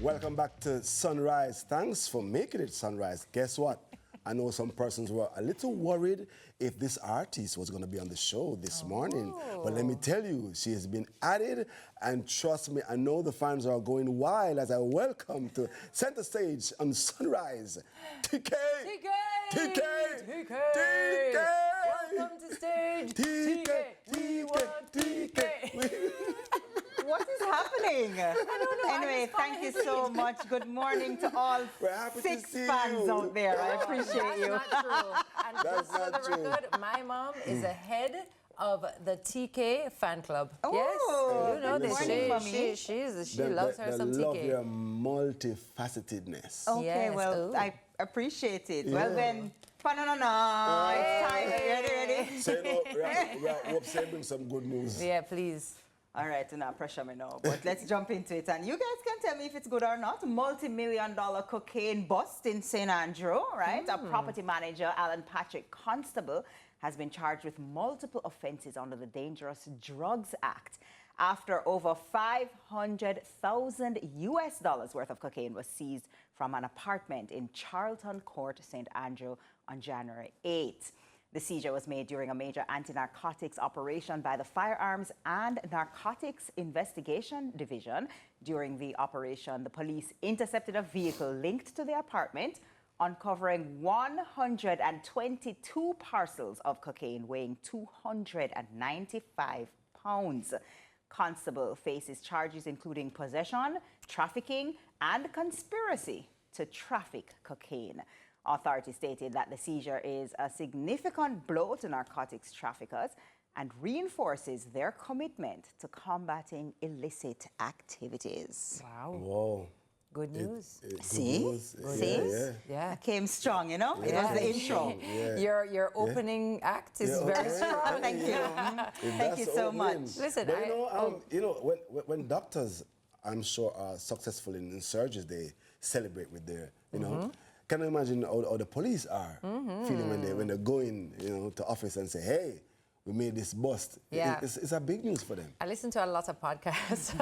Welcome back to Sunrise. Thanks for making it Sunrise. Guess what? I know some persons were a little worried if this artist was going to be on the show this morning. But let me tell you, she has been added, and trust me, I know the fans are going wild as I welcome to center stage on Sunrise, TK! TK! Welcome to stage, TK! We want TK! What is happening? I don't know. Anyway, thank you so much. Good morning to all 6 fans out there. I appreciate you. That's not true. And That's just for not the true. record, my mom is the head of the TK fan club. Oh, yes, you know good this. morning, Mommy. She loves her some love TK. your multifacetedness. Okay, Yes, well, ooh. I appreciate it. Yeah. Well, then, pa-na-na-na, it's time. Ready? So, we hope to bring some good news. Yeah, please. All right, do not pressure me now, but let's jump into it. And you guys can tell me if it's good or not. Multi-million-dollar cocaine bust in St. Andrew, right? A property manager, Alan Patrick Constable, has been charged with multiple offenses under the Dangerous Drugs Act after over $500,000 worth of cocaine was seized from an apartment in Charlton Court, St. Andrew on January 8th. The seizure was made during a major anti-narcotics operation by the Firearms and Narcotics Investigation Division. During the operation, the police intercepted a vehicle linked to the apartment, uncovering 122 parcels of cocaine weighing 295 pounds. Constable faces charges including possession, trafficking, and conspiracy to traffic cocaine. Authorities stated that the seizure is a significant blow to narcotics traffickers and reinforces their commitment to combating illicit activities. Wow. Whoa. Good news. Good See? news. See? Yeah. I came strong, you know? It was the intro. Your opening act is very strong. Thank you. Thank you so much. Listen, but when doctors, I'm sure, are successful in surgeries, they celebrate with their, you know. Can you imagine how the police are feeling when they're going, to office and say, hey, we made this bust. Yeah. It's a big news for them. I listen to a lot of podcasts.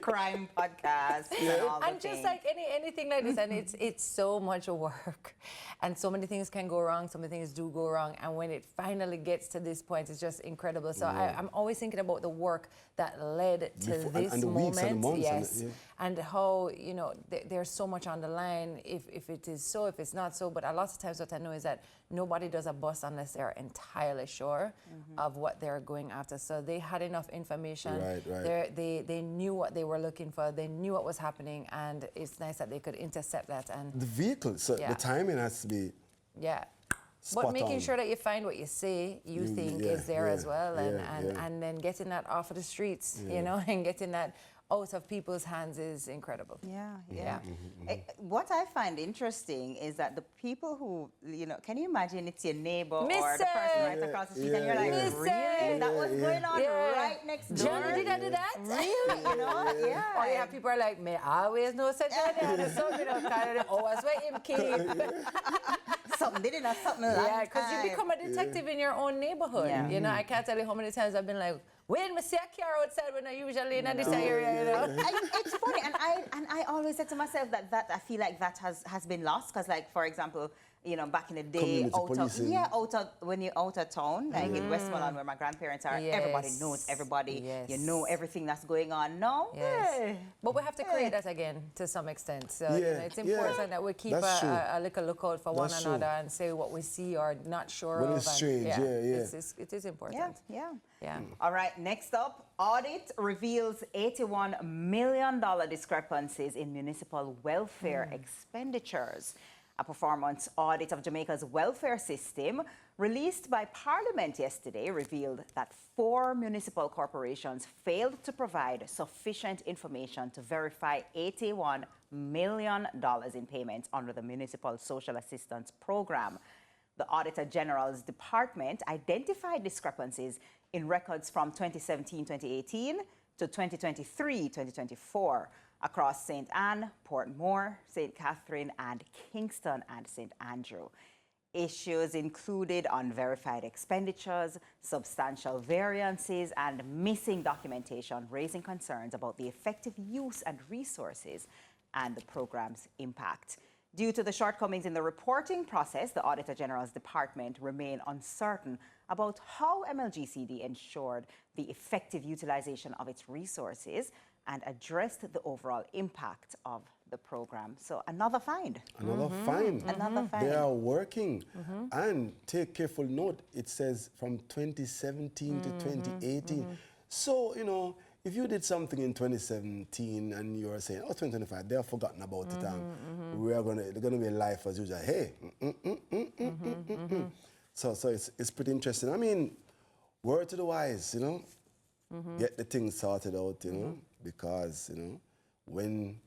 Crime podcasts and all the And just things. like anything like this, and it's so much work, and so many things can go wrong, so many things do go wrong, and when it finally gets to this point, it's just incredible. So I'm always thinking about the work that led to this and the moment, weeks and the months yes, and how there's so much on the line. If it is so, if it's not so, but a lot of times what I know is that nobody does a bust unless they're entirely sure of what they're going after. So they had enough information. Right. They knew what they were looking for. They knew what was happening, and it's nice that they could intercept that. And The vehicle, so the timing has to be spot but making on. sure that you find what you say you think is there as well, and then getting that off of the streets, and getting that out of people's hands is incredible. What I find interesting is that the people who, can you imagine it's your neighbor or the person right across the street and you're like, really? That was going on right next door? Johnny, did I do that? Really? Or you have people are like, me always know such a something kind of always where him keep. Something, they didn't have something like that. Yeah, because you become a detective in your own neighborhood. I can't tell you how many times I've been like, when I see a car outside when I usually in this area, It's funny, and I always said to myself that I feel like that has been lost, because like, for example, back in the day, when you're out of town, like in Westmoreland where my grandparents are, everybody knows everybody. You know everything that's going on. No? Yes. But we have to create that again to some extent. So it's important that we keep a little lookout for one another and say what we see or not sure when of. It's strange, It is important. Yeah. All right, next up, audit reveals $81 million discrepancies in municipal welfare expenditures. A performance audit of Jamaica's welfare system released by Parliament yesterday revealed that 4 municipal corporations failed to provide sufficient information to verify $81 million in payments under the Municipal Social Assistance Program. The Auditor General's department identified discrepancies in records from 2017-2018 to 2023-2024 across St. Anne, Portmore, St. Catherine, and Kingston and St. Andrew. Issues included unverified expenditures, substantial variances, and missing documentation, raising concerns about the effective use and resources and the program's impact. Due to the shortcomings in the reporting process, the Auditor General's Department remain uncertain about how MLGCD ensured the effective utilization of its resources and addressed the overall impact of the program. So another find. Another find. Another find. They are working. And take careful note, it says from 2017 to 2018. So, you know, if you did something in 2017 and you're saying, oh, 2025, they have forgotten about it, and they're gonna be life as usual. Hey, So it's pretty interesting. I mean, word to the wise, you know, get the things sorted out, you know, because, you know, when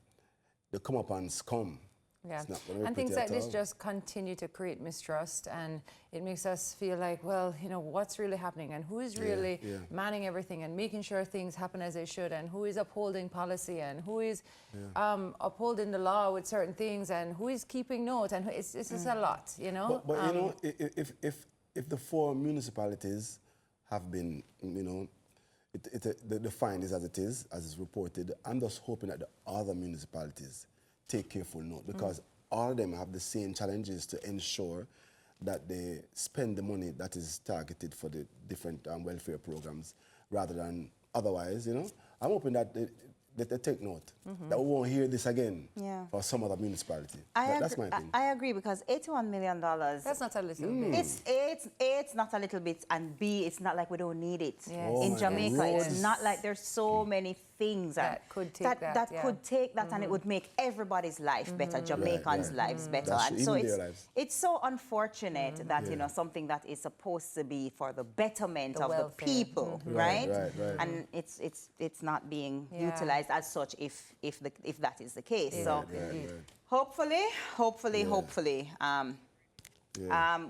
the come-up-ons come, Yeah, it's not gonna be and pretty things like at this all. just continue to create mistrust, and it makes us feel like, well, you know, what's really happening, and who is really manning everything and making sure things happen as they should, and who is upholding policy, and who is upholding the law with certain things, and who is keeping note, and it's just a lot, you know. But you know, if the 4 municipalities have been, you know, the fine is as it is, as is reported, I'm just hoping that the other municipalities take careful note, because all of them have the same challenges to ensure that they spend the money that is targeted for the different welfare programs rather than otherwise, you know. I'm hoping that they take note, that we won't hear this again for some other municipality. That's my opinion. I agree, because $81 million. That's not a little bit. It's not a little bit, and B, it's not like we don't need it. Yes. Oh In my Jamaica, God. it's not like there's so many things That could take that, yeah. could take that, and it would make everybody's life better, Jamaicans' lives better. That's And true, so even their lives. it's so unfortunate that you know, something that is supposed to be for the betterment The of welfare. the people, Right, right? right. And it's not being Yeah. utilized as such if that is the case. So. Right. Hopefully. We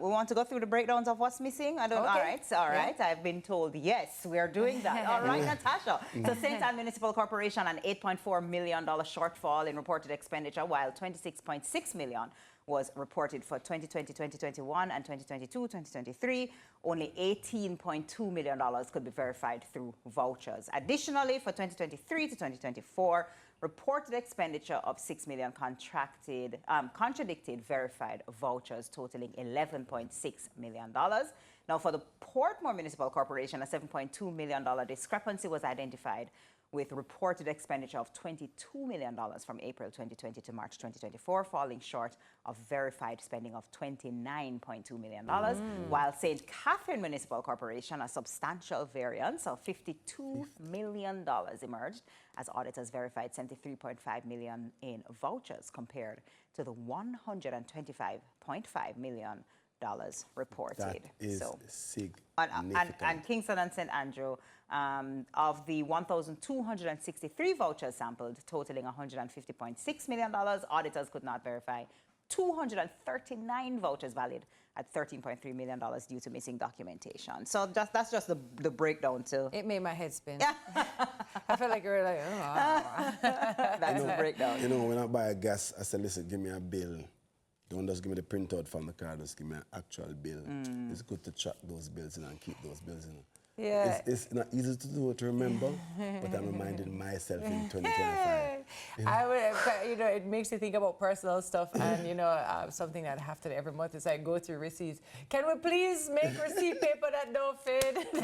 want to go through the breakdowns of what's missing. I don't. Okay. All right. I've been told yes, we are doing that. All right, Natasha. So St. Anne Municipal Corporation, an $8.4 million shortfall in reported expenditure, while $26.6 million was reported for 2020, 2021, and 2022, 2023. Only $18.2 million could be verified through vouchers. Additionally, for 2023 to 2024, reported expenditure of $6 million contradicted verified vouchers totaling $11.6 million. Now, for the Portmore Municipal Corporation, a $7.2 million discrepancy was identified with reported expenditure of $22 million from April 2020 to March 2024, falling short of verified spending of $29.2 million, while St. Catherine Municipal Corporation, a substantial variance of $52 million emerged as auditors verified $73.5 million in vouchers compared to the $125.5 million reported. That is So, significant. and Kingston and St. Andrew, of the 1,263 vouchers sampled, totaling $150.6 million, auditors could not verify 239 vouchers valid at $13.3 million due to missing documentation. So that's just the breakdown too. It made my head spin. I felt like you were like, oh. That's the breakdown. You know, when I buy a gas, I say, listen, give me a bill. Don't just give me the printout from the card, just give me an actual bill. It's good to track those bills and keep those bills in. Yeah. It's not easy to do, to remember, but I'm reminding myself in 2025. I would, you know, it makes you think about personal stuff, and you know, something that I have to do every month is I go through receipts. Can we please make receipt paper that don't fit? You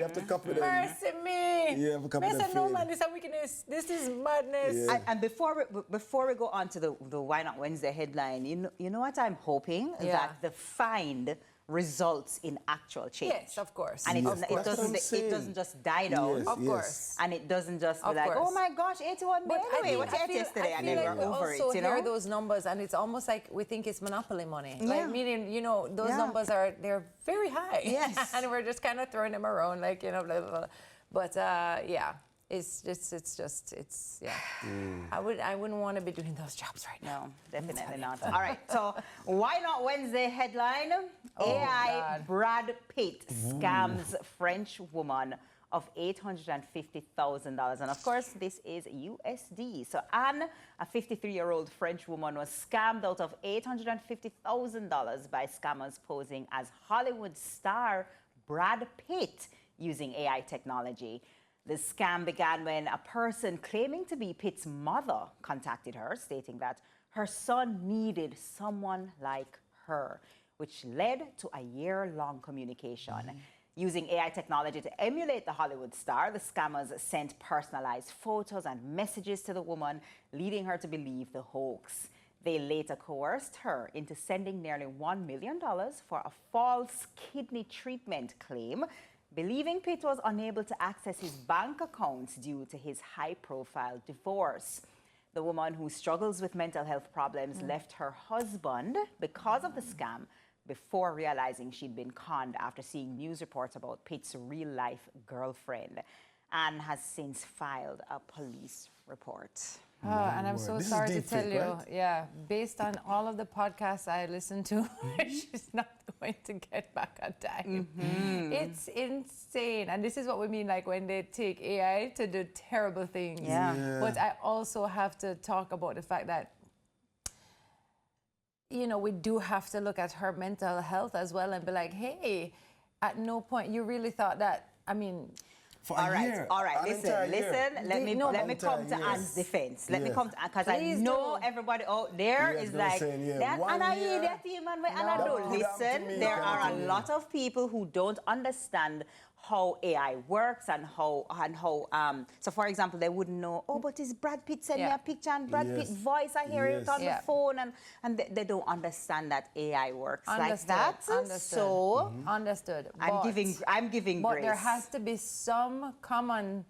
have to copy them. Mercy me. You have to copy them. No man, this is weakness. This is madness. Yeah. And before we go on to the Why Not Wednesday headline, you know what I'm hoping? Yeah. That the find results in actual change. Yes, of course. And Yes, that's what I'm it saying. doesn't just die down. Yes, Of yes. course. And it doesn't just be Of like, course. oh my gosh, 81 But anyway, what you ate yesterday? And then like we're we over also it, you hear know? those numbers, and it's almost like we think it's monopoly money. Yeah. Like, meaning, you know, those Yeah. numbers they're very high. Yes. And we're just kind of throwing them around, like, you know, blah, blah, blah. But, yeah. It's yeah. I wouldn't want to be doing those jobs right now. No, definitely not. All right, so Why Not Wednesday headline? AI God. Brad Pitt scams French woman of $850,000. And of course, this is USD. So Anne, a 53-year-old French woman, was scammed out of $850,000 by scammers posing as Hollywood star Brad Pitt using AI technology. The scam began when a person claiming to be Pitt's mother contacted her, stating that her son needed someone like her, which led to a year-long communication. Using AI technology to emulate the Hollywood star, the scammers sent personalized photos and messages to the woman, leading her to believe the hoax. They later coerced her into sending nearly $1 million for a false kidney treatment claim, believing Pitt was unable to access his bank accounts due to his high-profile divorce. The woman, who struggles with mental health problems, left her husband because of the scam before realizing she'd been conned after seeing news reports about Pitt's real-life girlfriend, and has since filed a police report. And I'm so This is sorry to deep tell fake, you, right? yeah, based on all of the podcasts I listen to, she's not going to get back on time. It's insane. And this is what we mean, like when they take AI to do terrible things. Yeah. But I also have to talk about the fact that, you know, we do have to look at her mental health as well and be like, hey, at no point you really thought that, I mean, For a year, all right. an entire year. Let me come to Entire Anne's year. defense. Let me Yeah. come to, because I Please know do. everybody out there Yes, is they're like, saying, yeah, that, 1 and I year. that even when and I No. don't That could happen listen. to me, There that are happen a to me. lot of people who don't understand how AI works and how so for example, they wouldn't know, oh, but is Brad Pitt send me Yeah. a picture and Brad Pitt Yes. voice, I hear it Yes. on Yeah. the phone, and they don't understand that AI works like Understood, that. understood. So understood. I'm But- giving But grace. there has to be some common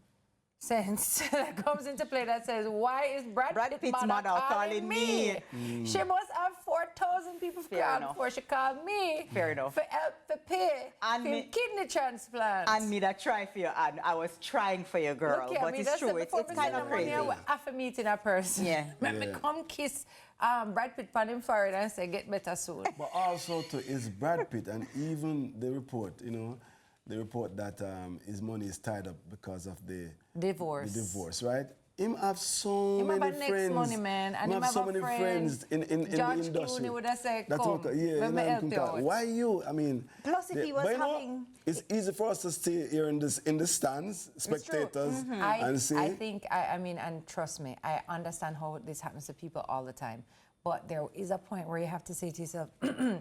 sense that comes into play that says, why is Brad Pitt's mother calling me? She must have 4,000 people Fair called enough. before she called me. Fair enough. For help to pay And for me- kidney transplant. And me that try for you, and I was trying for you, girl. Look here, But me it's just true. said It's before we kind send of the money, crazy. I will have a meeting a person. Yeah. Let me come kiss Brad Pitt on him forehead and say, get better soon. But also to is Brad Pitt, and even the report, you know, the report that his money is tied up because of the Divorce. divorce, right? Him have so Him many have a next friends. money, man, and him have so have a many friend, friends in George the industry. Clooney would have said, that "Come, will- let me help you out." Why you? I mean, Plus, if he was but you know, having- it's easy for us to stay here in the stands, spectators, and see. I think, I mean, and trust me, I understand how this happens to people all the time. But there is a point where you have to say to yourself,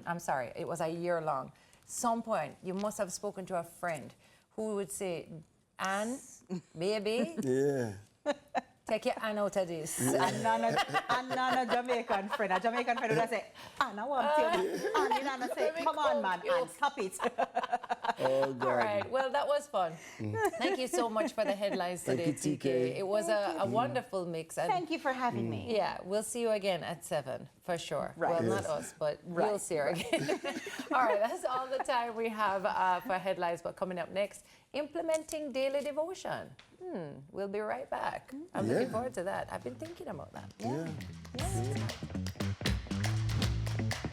I'm sorry, it was a year long. Some point, you must have spoken to a friend who would say, Anne, baby, Yeah. take your Anne out of this. And none Jamaican friend. A Jamaican friend would say, Anna, want you? And you know, say, Let me come on, man, cook you." and stop it. Oh God. All right, well, that was fun. Thank you so much for the headlines Thank today, you, TK. TK. It was a wonderful mix. And Thank you for having me. yeah, we'll see you again at 7, for sure. Right. Well, Yes. not us, but Right. we'll see her again. All right, that's all the time we have for headlines. But coming up next, implementing daily devotion. We'll be right back. I'm looking Yeah. forward to that. I've been thinking about that. Yeah.